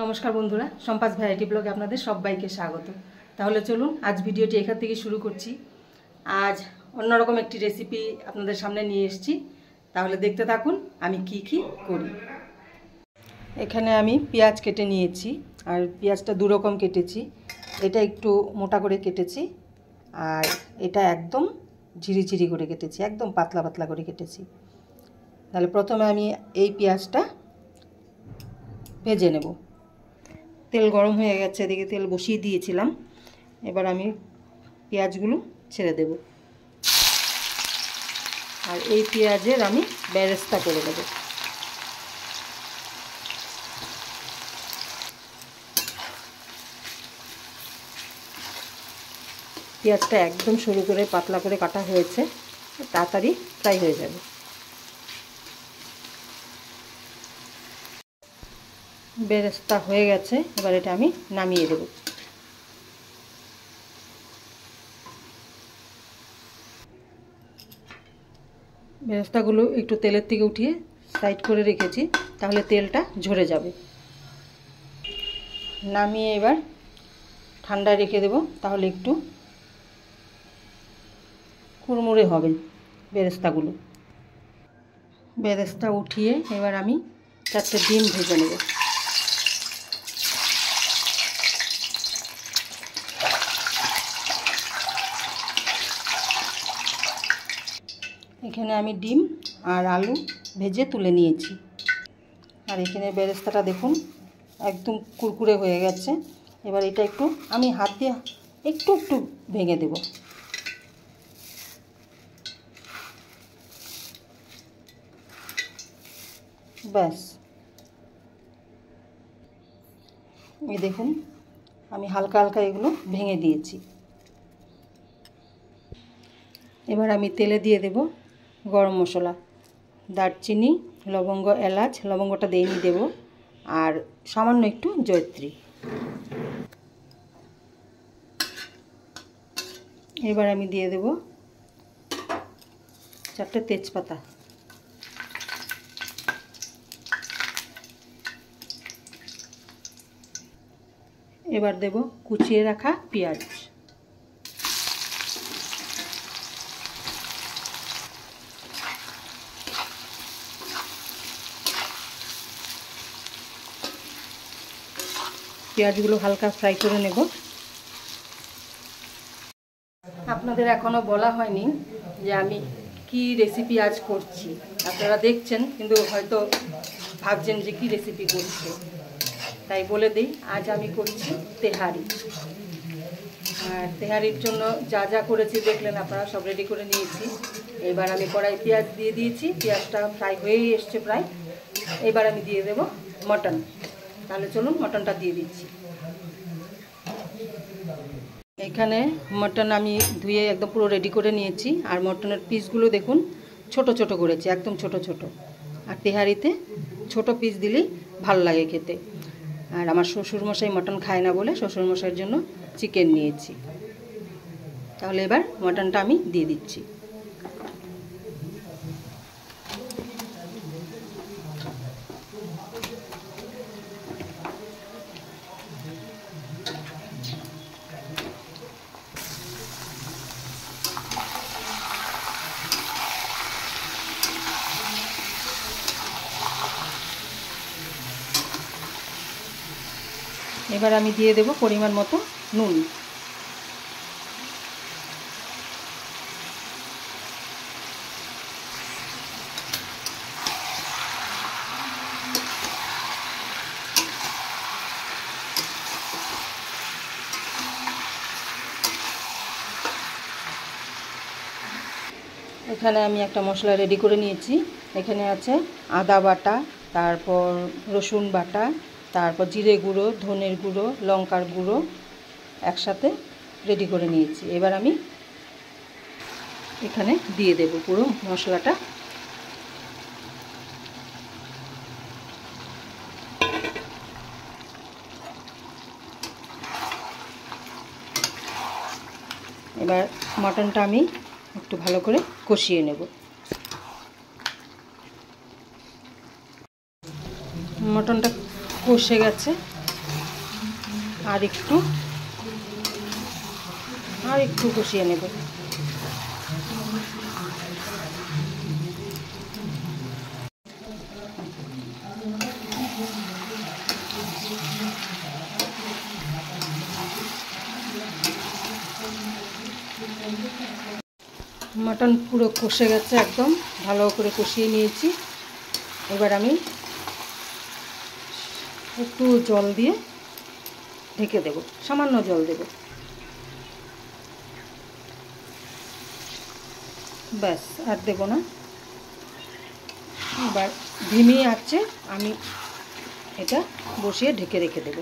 নমস্কার বন্ধুরা, সম্পাস ভ্যারাইটি ব্লগে আপনাদের সবাইকে স্বাগত। তাহলে চলুন আজ ভিডিওটি এখান থেকে শুরু করছি। আজ অন্যরকম একটি রেসিপি আপনাদের সামনে নিয়ে এসেছি। তাহলে দেখতে থাকুন আমি কি কি করি। এখানে আমি পেঁয়াজ কেটে নিয়েছি, আর পেঁয়াজটা দুরকম কেটেছি। এটা একটু মোটা করে কেটেছি, আর এটা একদম ঝিরিঝিরি করে কেটেছি, একদম পাতলা পাতলা করে কেটেছি। তাহলে প্রথমে আমি এই পেঁয়াজটা ভেজে নেব। তেল গরম হয়ে গেছে, এদিকে তেল বসিয়ে দিয়েছিলাম। এবার আমি পেঁয়াজগুলো ছেড়ে দেব, আর এই পেঁয়াজের আমি বেরেস্তা করে দেব। পেঁয়াজটা একদম সরু করে পাতলা করে কাটা হয়েছে, তাড়াতাড়ি ফ্রাই হয়ে যাবে। বেরেস্তা হয়ে গেছে, এবার এটা আমি নামিয়ে দেব। বেরেস্তাগুলো একটু তেলের থেকে উঠিয়ে সাইড করে রেখেছি, তাহলে তেলটা ঝরে যাবে। নামিয়ে এবার ঠান্ডায় রেখে দেব, তাহলে একটু কুড়মুড়ে হবে বেরেস্তাগুলো। বেরেস্তা উঠিয়ে এবার আমি 4টে ডিম ভেজে নেব। এখানে আমি ডিম আর আলু ভেজে তুলে নিয়েছি, আর এখানে বেরেস্তাটা দেখুন একদম কুরকুরে হয়ে গেছে। এবার এটা একটু আমি হাত দিয়ে একটু একটু ভেঙে দেব। ব্যাস, এই দেখুন আমি হালকা হালকা এগুলো ভেঙে দিয়েছি। এবার আমি তেলে দিয়ে দেব গরম মশলা, দারচিনি, লবঙ্গ, এলাচ, লবঙ্গটা দেইনি দেব, আর সামান্য একটু জয়ত্রী। এবার আমি দিয়ে দেব 4টে তেজপাতা। এবার দেব কুচিয়ে রাখা পেঁয়াজ। পেঁয়াজগুলো হালকা ফ্রাই করে নেব। আপনাদের এখনও বলা হয়নি যে আমি কি রেসিপি আজ করছি। আপনারা দেখছেন কিন্তু হয়তো ভাবছেন যে কি রেসিপি করছি, তাই বলে দিই আজ আমি করছি তেহারি। আর তেহারির জন্য যা যা করেছি দেখলেন আপনারা, সব রেডি করে নিয়েছি। এবার আমি কড়াই পেঁয়াজ দিয়ে দিয়েছি, পেঁয়াজটা ফ্রাই হয়েই এসছে প্রায়। এবার আমি দিয়ে দেব মটন। তাহলে চলুন মটনটা দিয়ে দিচ্ছি। এখানে মটন আমি ধুয়ে একদম পুরো রেডি করে নিয়েছি, আর মটনের পিসগুলো দেখুন ছোট ছোট করেছি, একদম ছোট ছোট। আর তেহারিতে ছোট পিস দিলেই ভালো লাগে খেতে। আর আমার শ্বশুরমশাই মটন খায় না বলে শ্বশুরমশাইয়ের জন্য চিকেন নিয়েছি। তাহলে এবার মটনটা আমি দিয়ে দিচ্ছি। এবার আমি দিয়ে দেব পরিমাণ মতো নুন। এখানে আমি একটা মশলা রেডি করে নিয়েছি। এখানে আছে আদা বাটা, তারপর রসুন বাটা, তারপর জিরে গুঁড়ো, ধনের গুঁড়ো, লঙ্কার গুঁড়ো একসাথে রেডি করে নিয়েছি। এবার আমি এখানে দিয়ে দেব পুরো মশলাটা। এবার মটনটা আমি একটু ভালো করে কষিয়ে নেব। মটনটা কষে গেছে, আর একটু কষিয়ে নেব। মাটন পুরো কষে গেছে, একদম ভালো করে কষিয়ে নিয়েছি। এবার আমি একটু জল দিয়ে ঢেকে দেব, সামান্য জল দেব, ব্যাস, আর দেব না। এবার ধিমি আঁচে আমি এটা বসিয়ে ঢেকে রেখে দেব।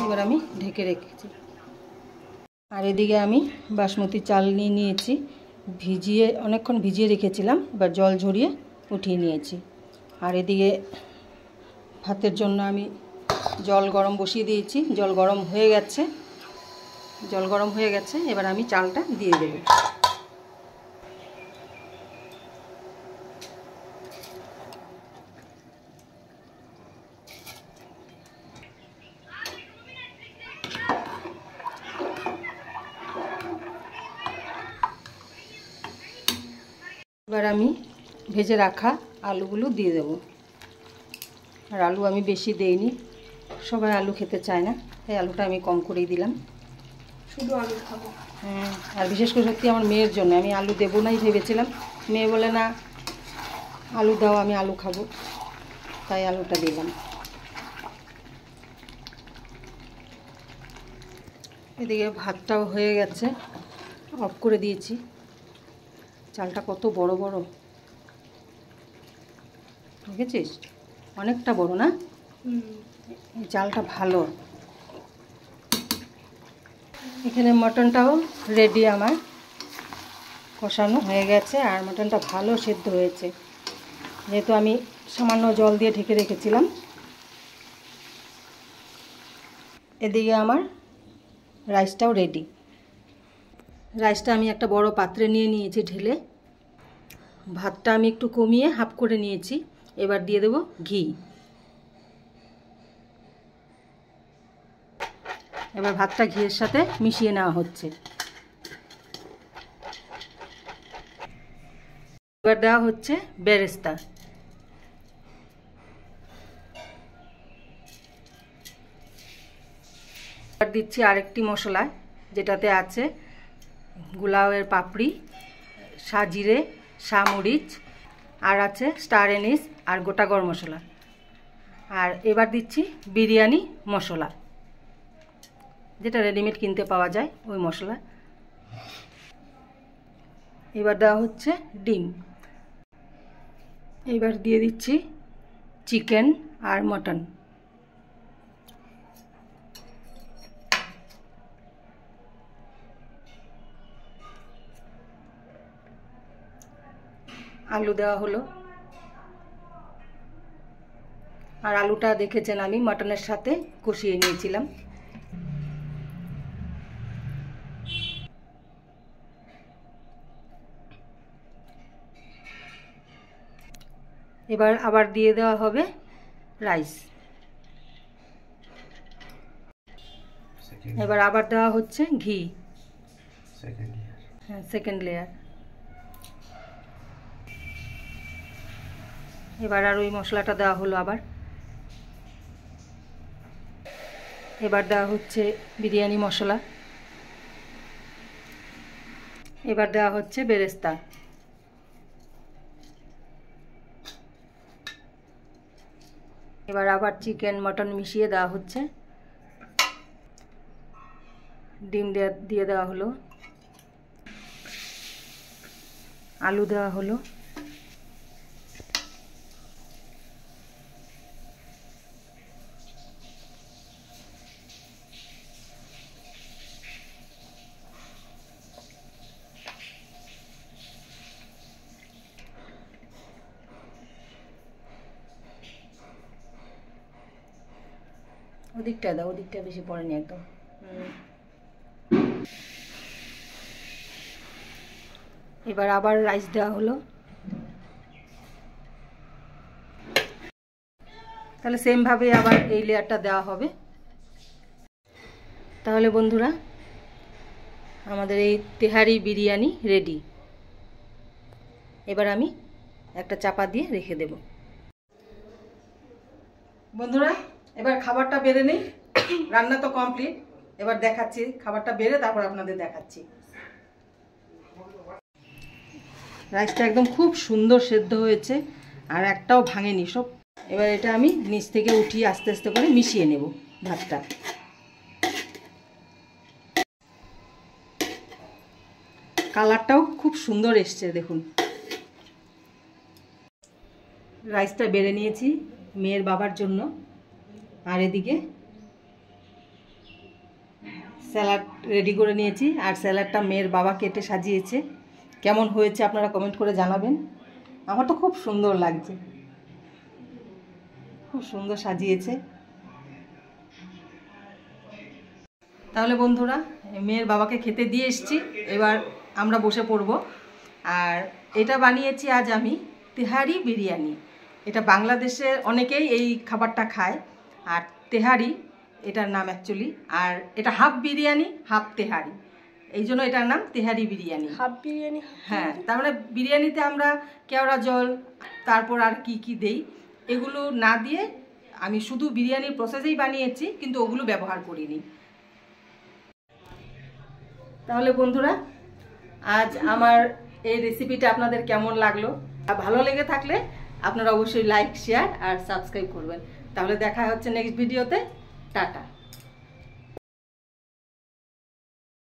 এবার আমি ঢেকে রেখেছি। আর এদিকে আমি বাসমতি চাল নিয়েছি, অনেকক্ষণ ভিজিয়ে রেখেছিলাম, এবার জল ঝরিয়ে উঠিয়ে নিয়েছি। আর এদিকে ভাতের জন্য আমি জল গরম বসিয়ে দিয়েছি, জল গরম হয়ে গেছে। এবার আমি চালটা দিয়ে দেব। এবার আমি ভেজে রাখা আলুগুলো দিয়ে দেব। আর আলু আমি বেশি দেইনি, সবাই আলু খেতে চায় না, তাই আলুটা আমি কম করেই দিলাম। শুধু আলু খাবো। আর বিশেষ করে সত্যি আমার মেয়ের জন্য আমি আলু দেবো নাই ভেবেছিলাম, মেয়ে বলে না আলু দাও, আমি আলু খাবো, তাই আলুটা দিলাম। এদিকে ভাতটাও হয়ে গেছে, অফ করে দিয়েছি। চালটা কত বড় বড় দেখেছিস, অনেকটা বড় না? এই চালটা ভালো। এখানে মটনটাও রেডি, আমার কষানো হয়ে গেছে। আর মটনটা ভালো সেদ্ধ হয়েছে, যেহেতু আমি সামান্য জল দিয়ে ঢেকে রেখেছিলাম। এদিকে আমার রাইসটাও রেডি। রাইসটা আমি একটা বড় পাত্রে নিয়ে নিয়েছি ঢেলে। ভাতটা আমি একটু কমিয়ে হাফ করে নিয়েছি। এবার দিয়ে দেব ঘি। এবার ভাতটা ঘিয়ের সাথে মিশিয়ে নেওয়া হচ্ছে। এবার দেওয়া হচ্ছে বেরেস্তা। এবার দিচ্ছি আরেকটি মশলা, যেটাতে আছে গুলাওয়ের পাপড়ি, সাজিরে, সামরিচ, আর আছে স্টার এনিস আর গোটা গরম মশলা। আর এবার দিচ্ছি বিরিয়ানি মশলা, যেটা রেডিমেড কিনতে পাওয়া যায়, ওই মশলা। এবার দেওয়া হচ্ছে ডিম। এবার দিয়ে দিচ্ছি চিকেন আর মটন। আলু দেওয়া হলো। আর আলুটা দেখেছেন আমি মটনের সাথে কষিয়ে নিয়েছিলাম। এবার আবার দিয়ে দেওয়া হবে রাইস। এবার আবার দেওয়া হচ্ছে ঘি, সেকেন্ড লেয়ার। এবার আর ওই মশলাটা দেওয়া হলো আবার। এবার দেওয়া হচ্ছে বিরিয়ানি মশলা। এবার দেওয়া হচ্ছে বেরেস্তা। এবার আবার চিকেন মটন মিশিয়ে দেওয়া হচ্ছে। ডিম দিয়ে দেওয়া হলো, আলু দেওয়া হলো। ওদিকটায় দাও, ওদিকটা বেশি পড়েনি একদম। এবার আবার রাইস দেওয়া হলো। তাহলে সেমভাবে আবার এই লেয়ারটা দেওয়া হবে। তাহলে বন্ধুরা আমাদের এই তেহারি বিরিয়ানি রেডি। এবার আমি একটা চাপা দিয়ে রেখে দেব। বন্ধুরা এবার খাবারটা বেড়ে নেই, রান্না তো কমপ্লিট। এবার দেখাচ্ছি খাবারটা বেড়ে, তারপর আপনাদের দেখাচ্ছি। রাইসটা একদম খুব সুন্দর সেদ্ধ হয়েছে আর একটাও ভাঙেনি সব। এবার এটা আমি নিচ থেকে উঠিয়ে আস্তে আস্তে করে মিশিয়ে নেব ভাতটা। কালারটাও খুব সুন্দর এসছে দেখুন। রাইসটা বেড়ে নিয়েছি মেয়ের বাবার জন্য, আর এদিকে স্যালাড রেডি করে নিয়েছি, আর স্যালাডটা মেয়ের বাবা কেটে সাজিয়েছে। কেমন হয়েছে আপনারা কমেন্ট করে জানাবেন। আমার তো খুব সুন্দর লাগছে, খুব সুন্দর সাজিয়েছে। তাহলে বন্ধুরা মেয়ের বাবাকে খেতে দিয়ে এসেছি, এবার আমরা বসে পড়ব। আর এটা বানিয়েছি আজ আমি তেহারি বিরিয়ানি। এটা বাংলাদেশের অনেকেই এই খাবারটা খায়, আর তেহারি এটার নাম অ্যাকচুয়ালি। আর এটা হাফ বিরিয়ানি হাফ তেহারি, এই জন্য এটার নাম তেহারি বিরিয়ানি। হাফ বিরিয়ানি? হ্যাঁ, তার মানে বিরিয়ানিতে আমরা কেওড়া জল তারপর আর কি কি দেই, এগুলো না দিয়ে আমি শুধু বিরিয়ানির প্রসেসেই বানিয়েছি, কিন্তু ওগুলো ব্যবহার করিনি। তাহলে বন্ধুরা আজ আমার এই রেসিপিটা আপনাদের কেমন লাগলো? আর ভালো লেগে থাকলে আপনারা অবশ্যই লাইক, শেয়ার আর সাবস্ক্রাইব করবেন। তাহলে দেখা হচ্ছে নেক্সট ভিডিওতে। টাটা।